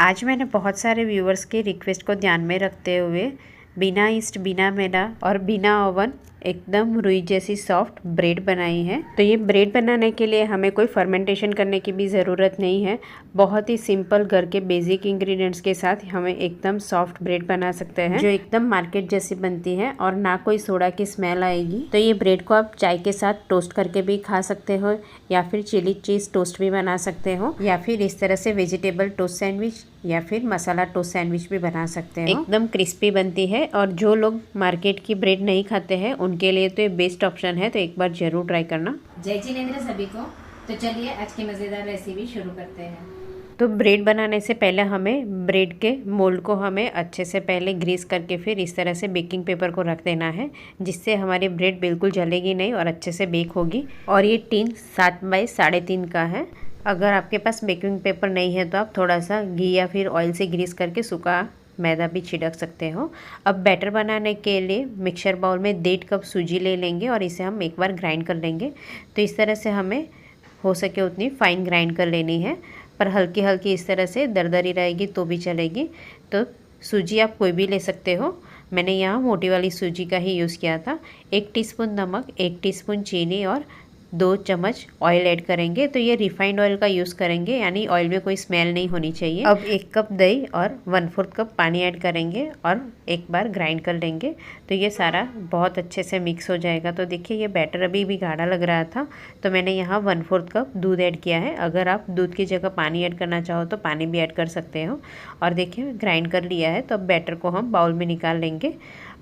आज मैंने बहुत सारे व्यूअर्स के रिक्वेस्ट को ध्यान में रखते हुए बिना ईस्ट, बिना मैदा और बिना ओवन एकदम रुई जैसी सॉफ्ट ब्रेड बनाई है। तो ये ब्रेड बनाने के लिए हमें कोई फर्मेंटेशन करने की भी ज़रूरत नहीं है। बहुत ही सिंपल घर के बेसिक इंग्रेडिएंट्स के साथ हमें एकदम सॉफ्ट ब्रेड बना सकते हैं जो एकदम मार्केट जैसी बनती है और ना कोई सोडा की स्मेल आएगी। तो ये ब्रेड को आप चाय के साथ टोस्ट करके भी खा सकते हो या फिर चिली चीज़ टोस्ट भी बना सकते हो या फिर इस तरह से वेजिटेबल टोस्ट सैंडविच या फिर मसाला टोस्ट सैंडविच भी बना सकते हो। एकदम क्रिस्पी बनती है और जो लोग मार्केट की ब्रेड नहीं खाते हैं उनके लिए तो ये बेस्ट ऑप्शन है। तो एक बार जरूर ट्राई करना। जय जिनेंद्र सभी को। तो चलिए आज की मज़ेदार रेसिपी शुरू करते हैं। तो ब्रेड बनाने से पहले हमें ब्रेड के मोल्ड को हमें अच्छे से पहले ग्रीस करके फिर इस तरह से बेकिंग पेपर को रख देना है, जिससे हमारी ब्रेड बिल्कुल जलेगी नहीं और अच्छे से बेक होगी। और ये टिन 7 बाई 3.5 का है। अगर आपके पास बेकिंग पेपर नहीं है तो आप थोड़ा सा घी या फिर ऑयल से ग्रीस करके सूखा मैदा भी छिड़क सकते हो। अब बैटर बनाने के लिए मिक्सर बाउल में 1.5 कप सूजी ले लेंगे और इसे हम एक बार ग्राइंड कर लेंगे। तो इस तरह से हमें हो सके उतनी फाइन ग्राइंड कर लेनी है, पर हल्की हल्की इस तरह से दरदरी रहेगी तो भी चलेगी। तो सूजी आप कोई भी ले सकते हो, मैंने यहाँ मोटी वाली सूजी का ही यूज़ किया था। 1 टीस्पून नमक, 1 टीस्पून चीनी और 2 चम्मच ऑयल ऐड करेंगे। तो ये रिफाइंड ऑयल का यूज़ करेंगे, यानी ऑयल में कोई स्मेल नहीं होनी चाहिए। अब 1 कप दही और 1/4 कप पानी ऐड करेंगे और एक बार ग्राइंड कर लेंगे। तो ये सारा बहुत अच्छे से मिक्स हो जाएगा। तो देखिए ये बैटर अभी भी गाढ़ा लग रहा था तो मैंने यहाँ 1/4 कप दूध ऐड किया है। अगर आप दूध की जगह पानी ऐड करना चाहो तो पानी भी ऐड कर सकते हो। और देखिए ग्राइंड कर लिया है। तो अब बैटर को हम बाउल में निकाल लेंगे।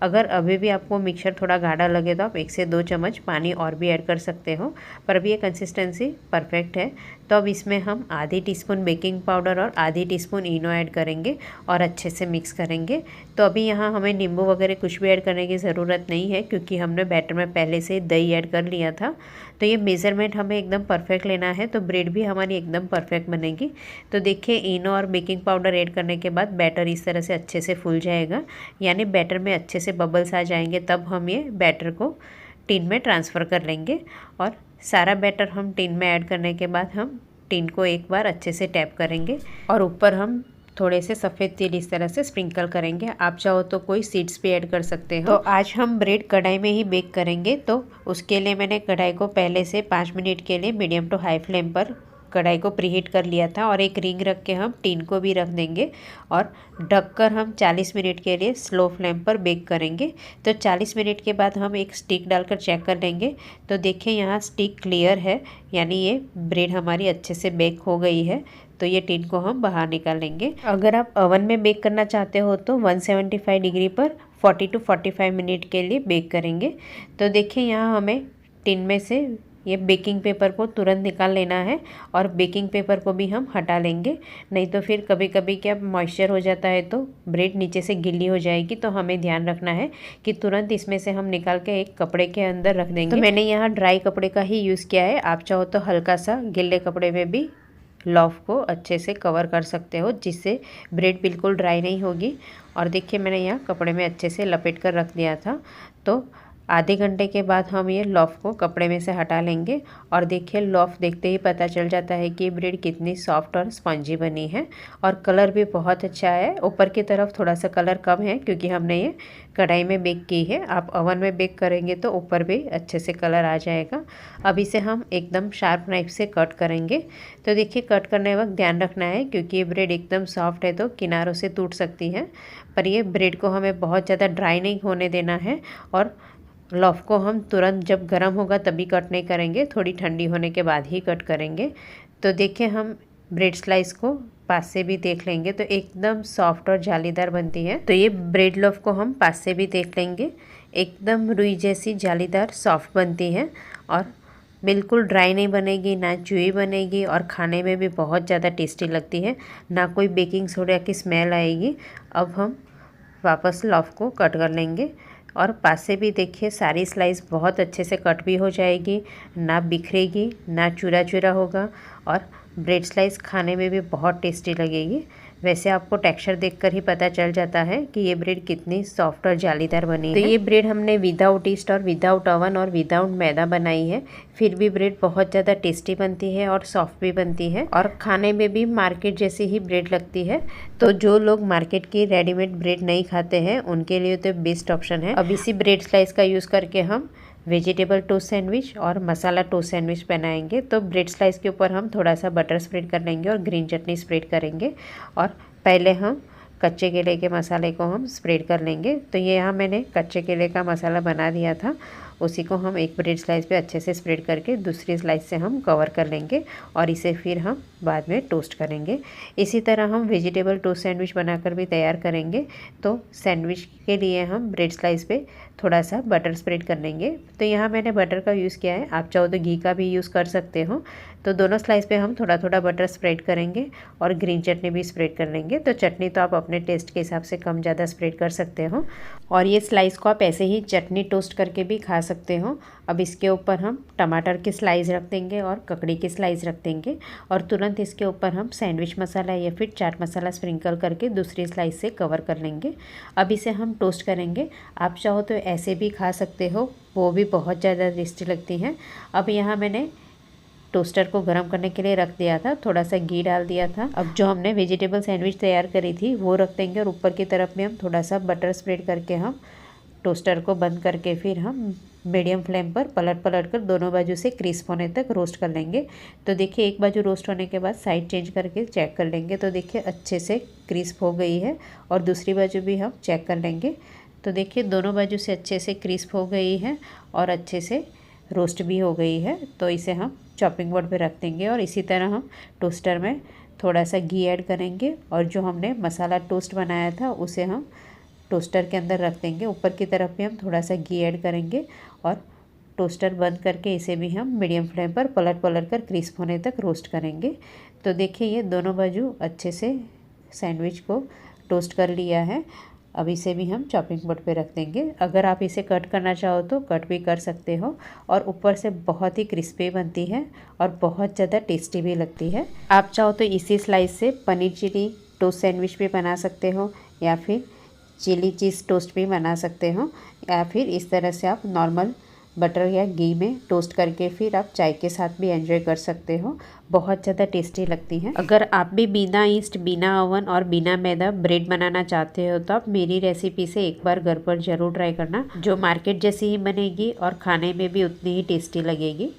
अगर अभी भी आपको मिक्सचर थोड़ा गाढ़ा लगे तो आप 1 से 2 चम्मच पानी और भी ऐड कर सकते हो, पर अभी ये कंसिस्टेंसी परफेक्ट है। तो अब इसमें हम आधी टीस्पून बेकिंग पाउडर और आधी टीस्पून इनो ऐड करेंगे और अच्छे से मिक्स करेंगे। तो अभी यहाँ हमें नींबू वगैरह कुछ भी ऐड करने की ज़रूरत नहीं है, क्योंकि हमने बैटर में पहले से दही ऐड कर लिया था। तो ये मेज़रमेंट हमें एकदम परफेक्ट लेना है, तो ब्रेड भी हमारी एकदम परफेक्ट बनेगी। तो देखिए इनो और बेकिंग पाउडर ऐड करने के बाद बैटर इस तरह से अच्छे से फूल जाएगा, यानी बैटर में अच्छे से बबल्स आ जाएंगे। तब हम ये बैटर को टिन में ट्रांसफ़र कर लेंगे। और सारा बैटर हम टिन में ऐड करने के बाद हम टिन को एक बार अच्छे से टैप करेंगे और ऊपर हम थोड़े से सफ़ेद तिल इस तरह से स्प्रिंकल करेंगे। आप चाहो तो कोई सीड्स भी ऐड कर सकते हो। तो आज हम ब्रेड कढ़ाई में ही बेक करेंगे, तो उसके लिए मैंने कढ़ाई को पहले से 5 मिनट के लिए मीडियम टू हाई फ्लेम पर कढ़ाई को प्रीहीट कर लिया था। और एक रिंग रख के हम टिन को भी रख देंगे और ढककर हम 40 मिनट के लिए स्लो फ्लेम पर बेक करेंगे। तो 40 मिनट के बाद हम एक स्टिक डालकर चेक कर लेंगे। तो देखिए यहाँ स्टिक क्लियर है, यानी ये ब्रेड हमारी अच्छे से बेक हो गई है। तो ये टिन को हम बाहर निकाल लेंगे। अगर आप ओवन में बेक करना चाहते हो तो 175 डिग्री पर 40 to 45 मिनट के लिए बेक करेंगे। तो देखिए यहाँ हमें टिन में से ये बेकिंग पेपर को तुरंत निकाल लेना है और बेकिंग पेपर को भी हम हटा लेंगे, नहीं तो फिर कभी कभी क्या मॉइस्चर हो जाता है तो ब्रेड नीचे से गीली हो जाएगी। तो हमें ध्यान रखना है कि तुरंत इसमें से हम निकाल के एक कपड़े के अंदर रख देंगे। तो मैंने यहाँ ड्राई कपड़े का ही यूज़ किया है, आप चाहो तो हल्का सा गीले कपड़े में भी लॉफ को अच्छे से कवर कर सकते हो, जिससे ब्रेड बिल्कुल ड्राई नहीं होगी। और देखिए मैंने यहाँ कपड़े में अच्छे से लपेट कर रख दिया था। तो आधे घंटे के बाद हम ये लॉफ को कपड़े में से हटा लेंगे और देखिए लॉफ देखते ही पता चल जाता है कि ब्रेड कितनी सॉफ्ट और स्पंजी बनी है। और कलर भी बहुत अच्छा है। ऊपर की तरफ थोड़ा सा कलर कम है क्योंकि हमने ये कढ़ाई में बेक की है। आप ओवन में बेक करेंगे तो ऊपर भी अच्छे से कलर आ जाएगा। अब इसे हम एकदम शार्प नाइफ से कट करेंगे। तो देखिए कट करने वक्त ध्यान रखना है, क्योंकि ये ब्रेड एकदम सॉफ्ट है तो किनारों से टूट सकती है। पर ये ब्रेड को हमें बहुत ज़्यादा ड्राई नहीं होने देना है और लॉफ को हम तुरंत जब गर्म होगा तभी कट नहीं करेंगे, थोड़ी ठंडी होने के बाद ही कट करेंगे। तो देखिए हम ब्रेड स्लाइस को पास से भी देख लेंगे तो एकदम सॉफ्ट और जालीदार बनती है। तो ये ब्रेड लॉफ को हम पास से भी देख लेंगे, एकदम रुई जैसी जालीदार सॉफ्ट बनती है और बिल्कुल ड्राई नहीं बनेगी, ना चुई बनेगी और खाने में भी बहुत ज़्यादा टेस्टी लगती है, ना कोई बेकिंग सोडा की स्मेल आएगी। अब हम वापस लॉफ को कट कर लेंगे और पास से भी देखिए सारी स्लाइस बहुत अच्छे से कट भी हो जाएगी, ना बिखरेगी, ना चूरा चूरा होगा और ब्रेड स्लाइस खाने में भी बहुत टेस्टी लगेगी। वैसे आपको टेक्सचर देखकर ही पता चल जाता है कि ये ब्रेड कितनी सॉफ्ट और जालीदार बनी है। तो ये ब्रेड हमने विदाउट ईस्ट और विदाउट ओवन और विदाउट मैदा बनाई है, फिर भी ब्रेड बहुत ज़्यादा टेस्टी बनती है और सॉफ्ट भी बनती है और खाने में भी मार्केट जैसी ही ब्रेड लगती है। तो जो लोग मार्केट की रेडीमेड ब्रेड नहीं खाते हैं उनके लिए तो बेस्ट ऑप्शन है। अब इसी ब्रेड स्लाइस का यूज़ करके हम वेजिटेबल टोस्ट सैंडविच और मसाला टोस्ट सैंडविच बनाएंगे। तो ब्रेड स्लाइस के ऊपर हम थोड़ा सा बटर स्प्रेड कर लेंगे और ग्रीन चटनी स्प्रेड करेंगे और पहले हम कच्चे केले के मसाले को हम स्प्रेड कर लेंगे। तो ये यहाँ मैंने कच्चे केले का मसाला बना दिया था, उसी को हम एक ब्रेड स्लाइस पे अच्छे से स्प्रेड करके दूसरी स्लाइस से हम कवर कर लेंगे और इसे फिर हम बाद में टोस्ट करेंगे। इसी तरह हम वेजिटेबल टोस्ट सैंडविच बनाकर भी तैयार करेंगे। तो सैंडविच के लिए हम ब्रेड स्लाइस पे थोड़ा सा बटर स्प्रेड कर लेंगे। तो यहाँ मैंने बटर का यूज़ किया है, आप चाहो तो घी का भी यूज़ कर सकते हो। तो दोनों स्लाइस पे हम थोड़ा थोड़ा बटर स्प्रेड करेंगे और ग्रीन चटनी भी स्प्रेड कर लेंगे। तो चटनी तो आप अपने टेस्ट के हिसाब से कम ज़्यादा स्प्रेड कर सकते हो और ये स्लाइस को आप ऐसे ही चटनी टोस्ट करके भी खा सकते हो। अब इसके ऊपर हम टमाटर की स्लाइस रख देंगे और ककड़ी की स्लाइस रख देंगे और तुरंत इसके ऊपर हम सैंडविच मसाला या फिर चाट मसाला स्प्रिंकल करके दूसरी स्लाइस से कवर कर लेंगे। अब इसे हम टोस्ट करेंगे। आप चाहो तो ऐसे भी खा सकते हो, वो भी बहुत ज़्यादा टेस्टी लगती हैं। अब यहाँ मैंने टोस्टर को गर्म करने के लिए रख दिया था, थोड़ा सा घी डाल दिया था। अब जो हमने वेजिटेबल सैंडविच तैयार करी थी वो रख देंगे और ऊपर की तरफ में हम थोड़ा सा बटर स्प्रेड करके हम टोस्टर को बंद करके फिर हम मीडियम फ्लेम पर पलट कर दोनों बाजू से क्रिस्प होने तक रोस्ट कर लेंगे। तो देखिए एक बाजू रोस्ट होने के बाद साइड चेंज करके चेक कर लेंगे। तो देखिए अच्छे से क्रिस्प हो गई है और दूसरी बाजू भी हम चेक कर लेंगे। तो देखिए दोनों बाजू से अच्छे से क्रिस्प हो गई है और अच्छे से रोस्ट भी हो गई है। तो इसे हम चॉपिंग बोर्ड पे रख देंगे और इसी तरह हम टोस्टर में थोड़ा सा घी ऐड करेंगे और जो हमने मसाला टोस्ट बनाया था उसे हम टोस्टर के अंदर रख देंगे। ऊपर की तरफ भी हम थोड़ा सा घी ऐड करेंगे और टोस्टर बंद करके इसे भी हम मीडियम फ्लेम पर पलट कर क्रिस्प होने तक रोस्ट करेंगे। तो देखिए ये दोनों बाजू अच्छे से सैंडविच को टोस्ट कर लिया है। अब इसे भी हम चॉपिंग बोर्ड पे रख देंगे। अगर आप इसे कट करना चाहो तो कट भी कर सकते हो और ऊपर से बहुत ही क्रिस्पी बनती है और बहुत ज़्यादा टेस्टी भी लगती है। आप चाहो तो इसी स्लाइस से पनीर चिली टोस्ट सैंडविच भी बना सकते हो या फिर चिली चीज़ टोस्ट भी बना सकते हो या फिर इस तरह से आप नॉर्मल बटर या घी में टोस्ट करके फिर आप चाय के साथ भी एंजॉय कर सकते हो। बहुत ज़्यादा टेस्टी लगती है। अगर आप भी बिना ईस्ट, बिना ओवन और बिना मैदा ब्रेड बनाना चाहते हो तो आप मेरी रेसिपी से एक बार घर पर ज़रूर ट्राई करना, जो मार्केट जैसी ही बनेगी और खाने में भी उतनी ही टेस्टी लगेगी।